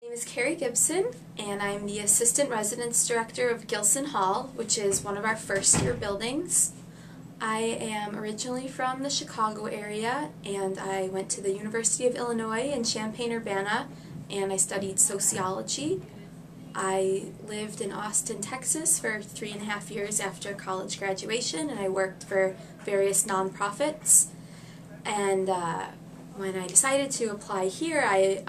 My name is Carrie Gibson, and I'm the Assistant Residence Director of Gilson Hall, which is one of our first-year buildings. I am originally from the Chicago area, and I went to the University of Illinois in Champaign-Urbana, and I studied sociology. I lived in Austin, Texas for 3.5 years after college graduation, and I worked for various nonprofits. And when I decided to apply here, I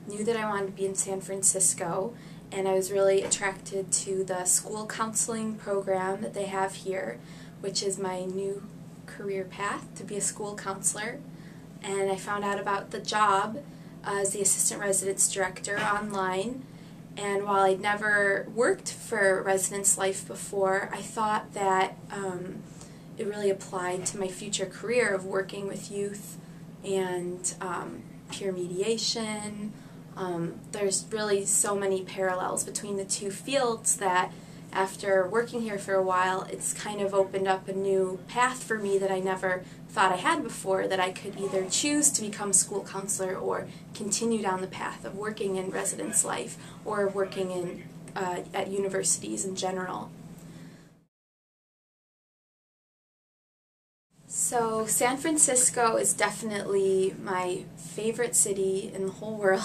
knew that I wanted to be in San Francisco, and I was really attracted to the school counseling program that they have here, which is my new career path, to be a school counselor. And I found out about the job as the assistant residence director online, and while I'd never worked for residence life before, I thought that it really applied to my future career of working with youth and peer mediation. There's really so many parallels between the two fields that after working here for a while, it's kind of opened up a new path for me that I never thought I had before, that I could either choose to become a school counselor or continue down the path of working in residence life or working in at universities in general. So San Francisco is definitely my favorite city in the whole world.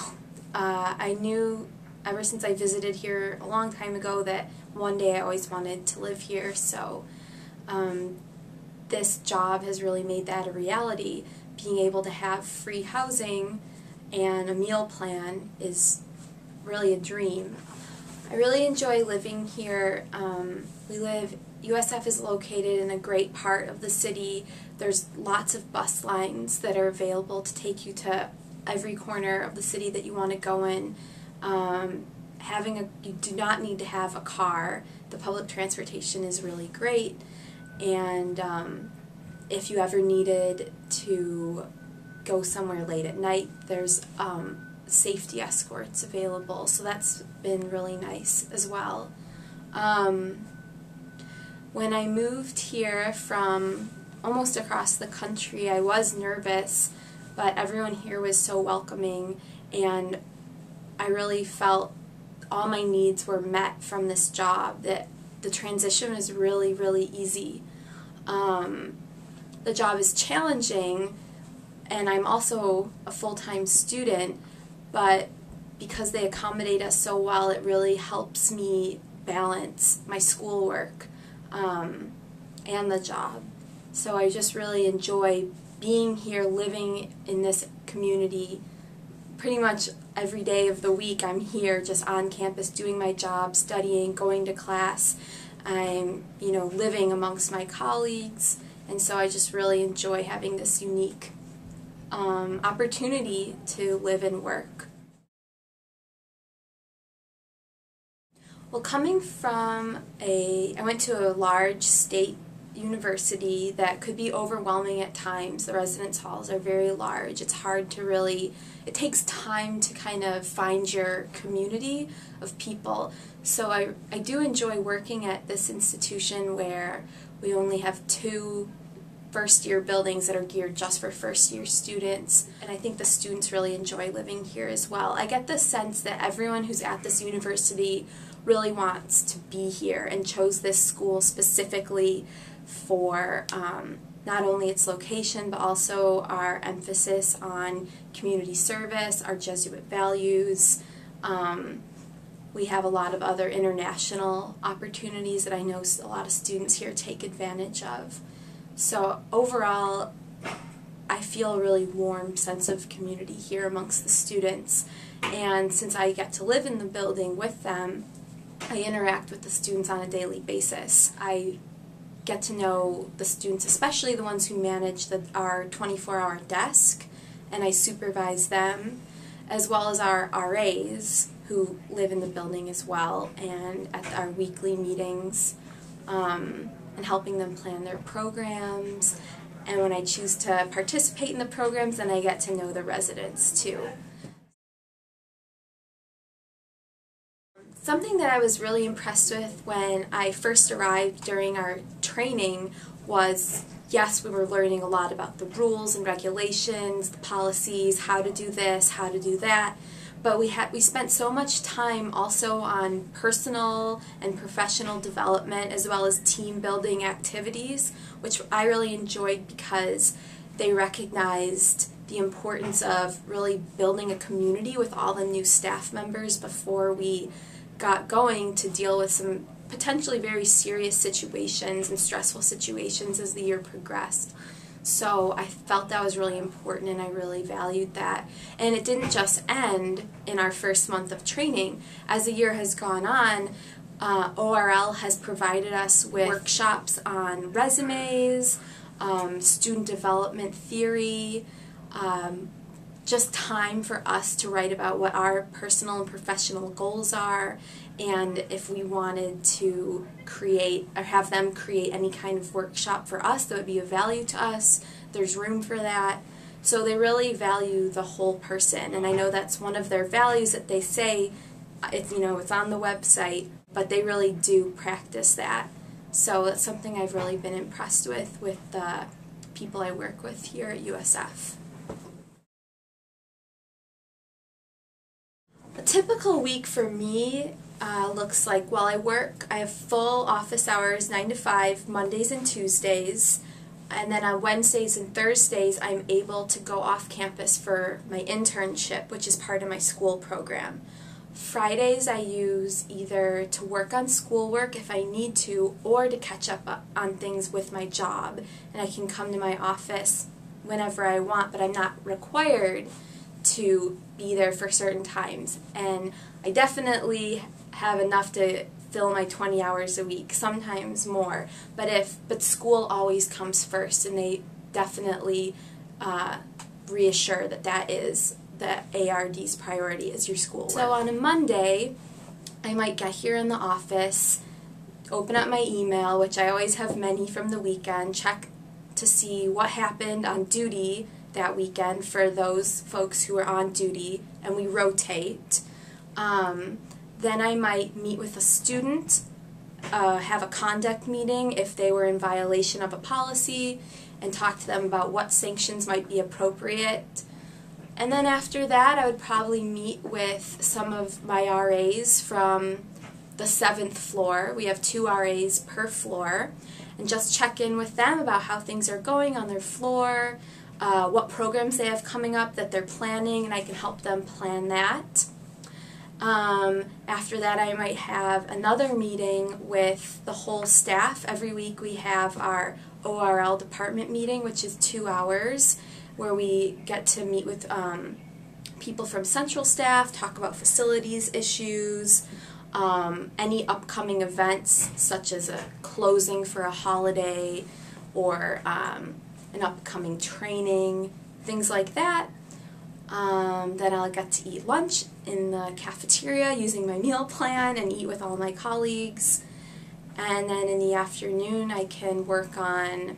I knew ever since I visited here a long time ago that one day I always wanted to live here, so this job has really made that a reality. Being able to have free housing and a meal plan is really a dream. I really enjoy living here. USF is located in a great part of the city. There's lots of bus lines that are available to take you to every corner of the city that you want to go in. You do not need to have a car. The public transportation is really great, and if you ever needed to go somewhere late at night, there's safety escorts available, so that's been really nice as well. When I moved here from almost across the country, I was nervous, but everyone here was so welcoming, and I really felt all my needs were met from this job, that the transition was really, really easy. The job is challenging, and I'm also a full-time student, but because they accommodate us so well, it really helps me balance my schoolwork and the job. So I just really enjoy being here, living in this community. Pretty much every day of the week I'm here just on campus doing my job, studying, going to class. I'm, living amongst my colleagues, and so I just really enjoy having this unique opportunity to live and work. Well, coming from I went to a large state university that could be overwhelming at times. The residence halls are very large. It's hard to it takes time to kind of find your community of people. So I do enjoy working at this institution where we only have 2 first-year buildings that are geared just for first-year students, and I think the students really enjoy living here as well. I get the sense that everyone who's at this university really wants to be here and chose this school specifically for not only its location, but also our emphasis on community service, our Jesuit values. We have a lot of other international opportunities that I know a lot of students here take advantage of. So overall, I feel a really warm sense of community here amongst the students, and since I get to live in the building with them, I interact with the students on a daily basis. I get to know the students, especially the ones who manage our 24-hour desk, and I supervise them, as well as our RAs who live in the building as well, and at our weekly meetings, and helping them plan their programs. And when I choose to participate in the programs, then I get to know the residents too. Something that I was really impressed with when I first arrived during our training was, yes, we were learning a lot about the rules and regulations, the policies, how to do this, how to do that, but we spent so much time also on personal and professional development as well as team building activities, which I really enjoyed because they recognized the importance of really building a community with all the new staff members before we got going to deal with some potentially very serious situations and stressful situations as the year progressed. So I felt that was really important, and I really valued that. And it didn't just end in our first month of training. As the year has gone on, ORL has provided us with workshops on resumes, student development theory, just time for us to write about what our personal and professional goals are, and if we wanted to create or have them create any kind of workshop for us that would be of value to us, there's room for that. So they really value the whole person, and I know that's one of their values that they say, it's on the website, but they really do practice that. So that's something I've really been impressed with the people I work with here at USF. A typical week for me looks like, well, I have full office hours, 9 to 5, Mondays and Tuesdays, and then on Wednesdays and Thursdays I'm able to go off campus for my internship, which is part of my school program. Fridays I use either to work on schoolwork if I need to, or to catch up on things with my job, and I can come to my office whenever I want, but I'm not required to be there for certain times. And I definitely have enough to fill my 20 hours a week, sometimes more, but school always comes first, and they definitely reassure that is the ARD's priority is your schoolwork. So on a Monday, I might get here in the office, open up my email, which I always have many from the weekend, check to see what happened on duty that weekend for those folks who are on duty, and we rotate. Then I might meet with a student, have a conduct meeting if they were in violation of a policy, and talk to them about what sanctions might be appropriate. And then after that, I would probably meet with some of my RAs from the 7th floor. We have 2 RAs per floor, and just check in with them about how things are going on their floor, what programs they have coming up that they're planning, and I can help them plan that. After that, I might have another meeting with the whole staff. Every week we have our ORL department meeting, which is 2 hours, where we get to meet with people from central staff, talk about facilities issues, any upcoming events such as a closing for a holiday or an upcoming training, things like that. Then I'll get to eat lunch in the cafeteria using my meal plan and eat with all my colleagues. And then in the afternoon I can work on,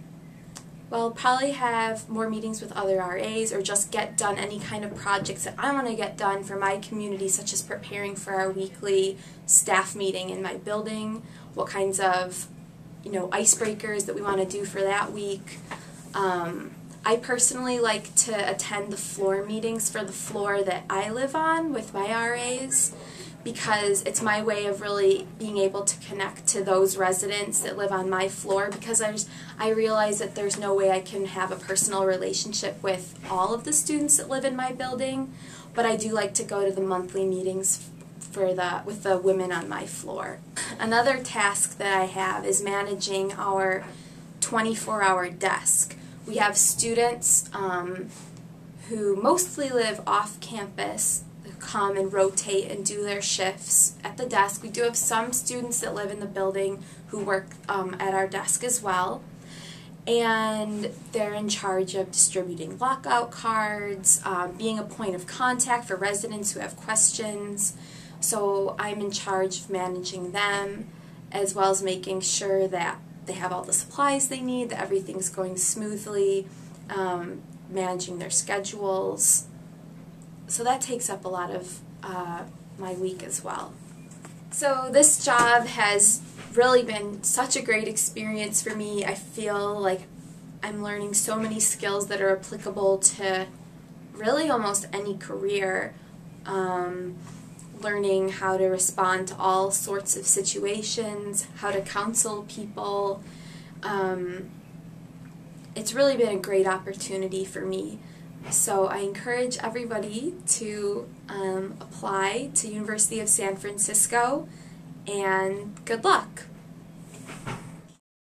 well, probably have more meetings with other RAs or just get done any kind of projects that I want to get done for my community, such as preparing for our weekly staff meeting in my building, what kinds of icebreakers that we want to do for that week. I personally like to attend the floor meetings for the floor that I live on with my RAs, because it's my way of really being able to connect to those residents that live on my floor, because I realize that there's no way I can have a personal relationship with all of the students that live in my building, but I do like to go to the monthly meetings with the women on my floor. Another task that I have is managing our 24-hour desk. We have students who mostly live off campus who come and rotate and do their shifts at the desk. We do have some students that live in the building who work at our desk as well. And they're in charge of distributing lockout cards, being a point of contact for residents who have questions. So I'm in charge of managing them, as well as making sure that they have all the supplies they need, that everything's going smoothly, managing their schedules. So that takes up a lot of my week as well. So this job has really been such a great experience for me. I feel like I'm learning so many skills that are applicable to really almost any career. learning how to respond to all sorts of situations, how to counsel people. It's really been a great opportunity for me. So I encourage everybody to apply to University of San Francisco, and good luck.